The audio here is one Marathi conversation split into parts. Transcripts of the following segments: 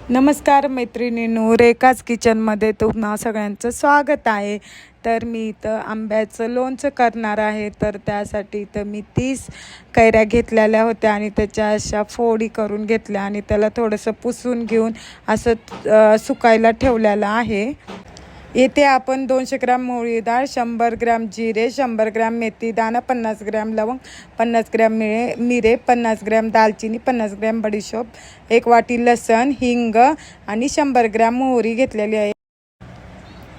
नमस्कार मैत्रिणींनो, रेखाच किचनमध्ये तुम्हा सगळ्यांचं स्वागत आहे. तर मी इथं आंब्याचं लोणचं करणार आहे. तर त्यासाठी इथं मी 30 कैऱ्या घेतलेल्या होत्या आणि त्याच्या अशा फोडी करून घेतल्या आणि त्याला थोडंसं पुसून घेऊन असं सुकायला ठेवलेलं आहे. येथे आपण 200 ग्रॅम मोहरी डाळ, 100 ग्रॅम जिरे, 100 ग्रॅम मेथी दाणा, 50 ग्रॅम लवंग, 50 ग्रॅम मिरे, 50 ग्रॅम दालचिनी, 50 ग्रॅम बडीशोप, 1 वाटी लसण, हिंग आणि 100 ग्रॅम मोहरी घेतलेली आहे.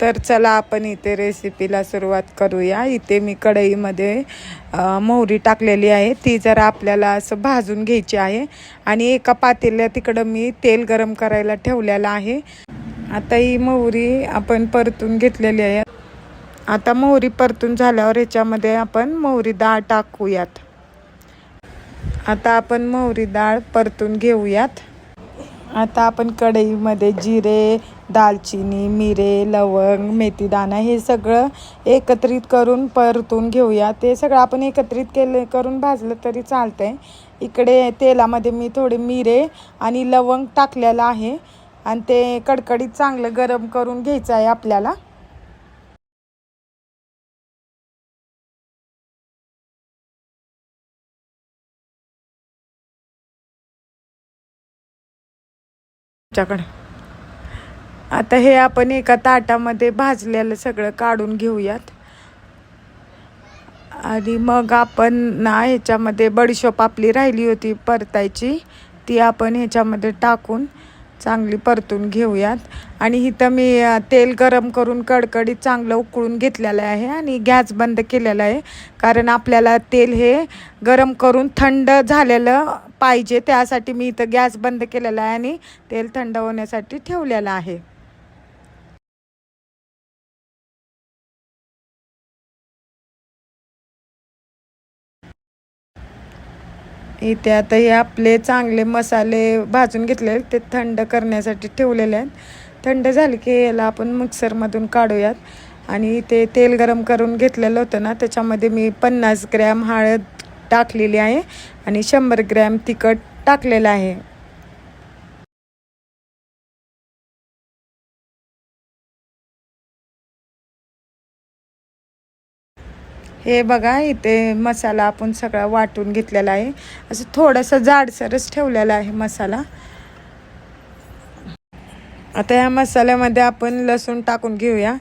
तर चला आपण इथे रेसिपीला सुरुवात करूया. इथे मी कढईमध्ये मोहरी टाकलेली आहे. ती जरा आपल्याला असं भाजून घ्यायची आहे आणि एका पातेल्यात तिकडं मी तेल गरम करायला ठेवलेलं आहे. आता ही मोहरी आपण परतून घेतलेली आहे. आता मोहरी परतून झाल्यावर ह्याच्यामध्ये आपण मोहरी डाळ टाकूयात. आता आपण मोहरी डाळ परतून घेऊयात. आता आपण कढईमध्ये जिरे, दालचिनी, मिरे, लवंग, मेथी दाणा हे सगळं एकत्रित करून परतून घेऊया. ते सगळं आपण एकत्रित करून भाजलं तरी चालतंय. इकडे तेलामध्ये मी थोडे मिरे आणि लवंग टाकलेलं आहे आणि ते कडकडीत चांगलं गरम करून घ्यायचं आहे आपल्याला. आता हे आपण एका ताटामध्ये भाजलेलं सगळं काढून घेऊयात आणि मग आपण ह्याच्यामध्ये बडीशोप आपली राहिली होती परतायची, ती आपण ह्याच्यामध्ये टाकून चांगली परतून घेऊयात. आणि इथं मी तेल गरम करून कडकडीत चांगलं उकळून घेतलेलं आहे आणि गॅस बंद केलेला आहे, कारण आपल्याला तेल हे गरम करून थंड झालेलं पाहिजे. त्यासाठी मी इथं गॅस बंद केलेला आहे आणि तेल थंड होण्यासाठी ठेवलेलं आहे. इथे आता हे आपले चांगले मसाले भाजून घेतलेले ते थंड करण्यासाठी ठेवलेले आहेत. थंड झाले की याला आपण मिक्सरमधून काढूयात. आणि ते तेल गरम करून घेतलेलं होतं ना, त्याच्यामध्ये मी 50 ग्रॅम हळद टाकलेली आहे आणि 100 ग्रॅम तिखट टाकलेलं आहे. हे बघा, इथे मसाला आपण सगळा वाटून घेतलेला आहे. असं थोडंसं जाडसरच ठेवलेला आहे मसाला. आता या मसाल्यामध्ये आपण लसूण टाकून घेऊया.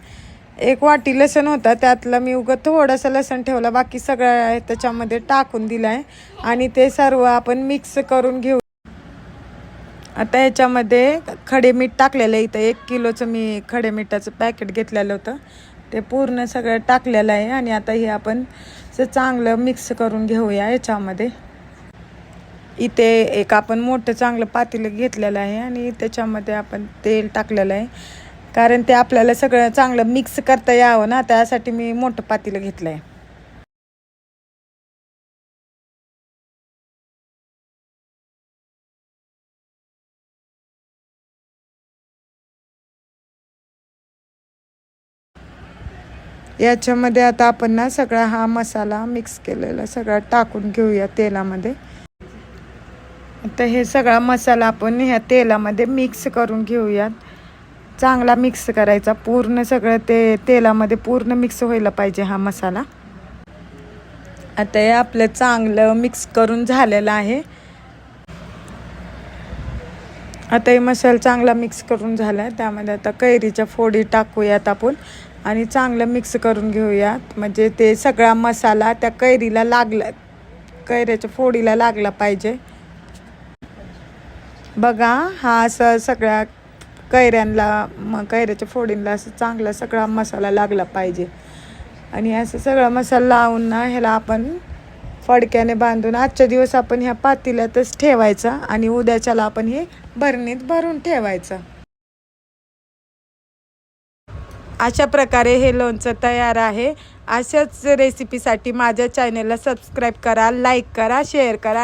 1 वाटी लसण होता, त्यातला मी थोडंसं लसण ठेवलं, बाकी सगळं त्याच्यामध्ये टाकून दिलं आहे आणि ते सर्व आपण मिक्स करून घेऊ. आता याच्यामध्ये खडे मीठ टाकलेलं आहे. इथं 1 किलोचं मी खडे मिठाचं पॅकेट घेतलेलं होतं, ते पूर्ण सगळं टाकलेलं आहे. आणि आता हे आपण चांगलं मिक्स करून घेऊया याच्यामध्ये. इथे एक आपण मोठं चांगलं पातेलं घेतलेलं आहे आणि त्याच्यामध्ये आपण तेल टाकलेलं आहे, कारण ते आपल्याला सगळं चांगलं मिक्स करता यावं ना, त्यासाठी मी मोठं पातेलं घेतलं आहे. याच्यामध्ये आता आपण सगळा हा मसाला मिक्स केलेला सगळा टाकून घेऊया तेलामध्ये. तर हे सगळा मसाला आपण ह्या तेलामध्ये मिक्स करून घेऊयात. चांगला मिक्स करायचा, पूर्ण सगळं ते तेलामध्ये पूर्ण मिक्स व्हायला पाहिजे हा मसाला. आता हे आपलं चांगलं मिक्स करून झालेलं आहे. आता हे मसाला चांगला मिक्स करून झाला आहे. त्यामध्ये आता कैरीच्या फोडी टाकूयात आपण आणि चांगलं मिक्स करून घेऊयात, म्हणजे ते सगळा मसाला त्या कैरीला लागला, कैऱ्याच्या फोडीला लागला पाहिजे. बघा, हा असं सगळ्या कैऱ्यांना कैऱ्याच्या फोडींना असं चांगला सगळा मसाला लागला पाहिजे. आणि असं सगळा मसाला लावून ह्याला आपण फडक्याने बांधून आजच्या दिवस आपण ह्या पातेल्यातच ठेवायचा आणि उद्याच्याला आपण हे भरणीत भरून ठेवायचं. अशा प्रकारे हे लोणचं तयार आहे. अशाच रेसिपीसाठी माझ्या चॅनलला सबस्क्राईब करा, लाईक करा, शेअर करा.